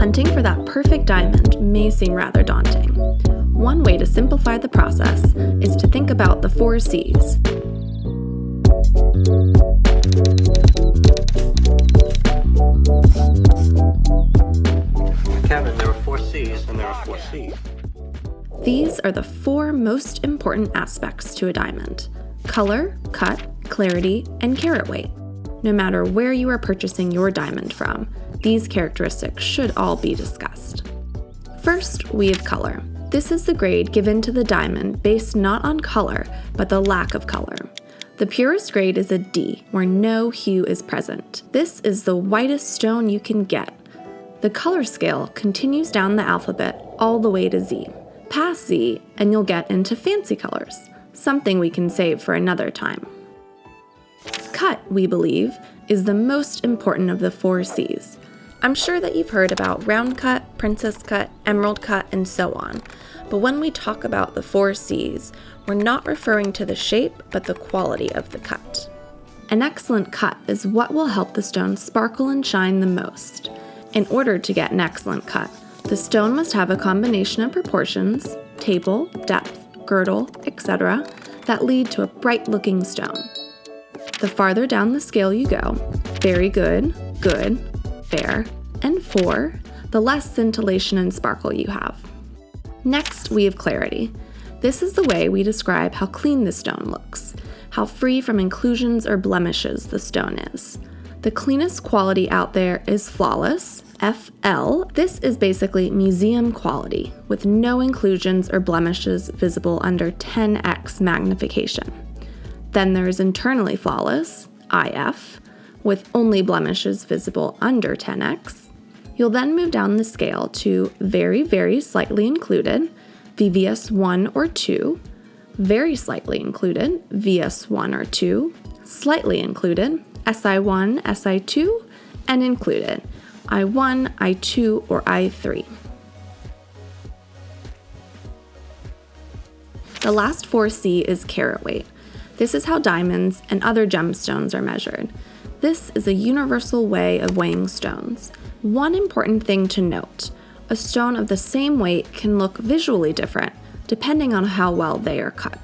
Hunting for that perfect diamond may seem rather daunting. One way to simplify the process is to think about the 4 C's. Kevin, there are 4 C's and there are 4 C's. These are the 4 most important aspects to a diamond: color, cut, clarity, and carat weight. No matter where you are purchasing your diamond from, these characteristics should all be discussed. First, we have color. This is the grade given to the diamond based not on color, but the lack of color. The purest grade is a D, where no hue is present. This is the whitest stone you can get. The color scale continues down the alphabet all the way to Z. Pass Z, and you'll get into fancy colors, something we can save for another time. Cut, we believe, is the most important of the 4 C's. I'm sure that you've heard about round cut, princess cut, emerald cut, and so on. But when we talk about the 4 C's, we're not referring to the shape, but the quality of the cut. An excellent cut is what will help the stone sparkle and shine the most. In order to get an excellent cut, the stone must have a combination of proportions, table, depth, girdle, etc., that lead to a bright-looking stone. The farther down the scale you go, very good, good, fair, and 4, the less scintillation and sparkle you have. Next, we have clarity. This is the way we describe how clean the stone looks, how free from inclusions or blemishes the stone is. The cleanest quality out there is flawless, FL. This is basically museum quality, with no inclusions or blemishes visible under 10x magnification. Then there is internally flawless, IF, with only blemishes visible under 10x. You'll then move down the scale to very, very slightly included, VVS 1 or 2, very slightly included, VS 1 or 2, slightly included, SI1, SI2, and included, I1, I2, or I3. The last 4 C is carat weight. This is how diamonds and other gemstones are measured. This is a universal way of weighing stones. One important thing to note: a stone of the same weight can look visually different depending on how well they are cut.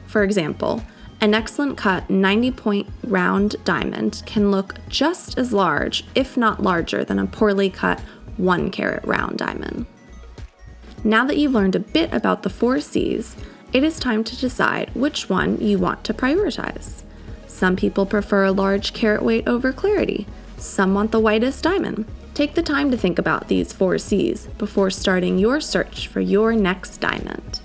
For example, an excellent cut 90-point round diamond can look just as large, if not larger, than a poorly cut 1 carat round diamond. Now that you've learned a bit about the 4 C's, it is time to decide which one you want to prioritize. Some people prefer a large carat weight over clarity. Some want the whitest diamond. Take the time to think about these 4 C's before starting your search for your next diamond.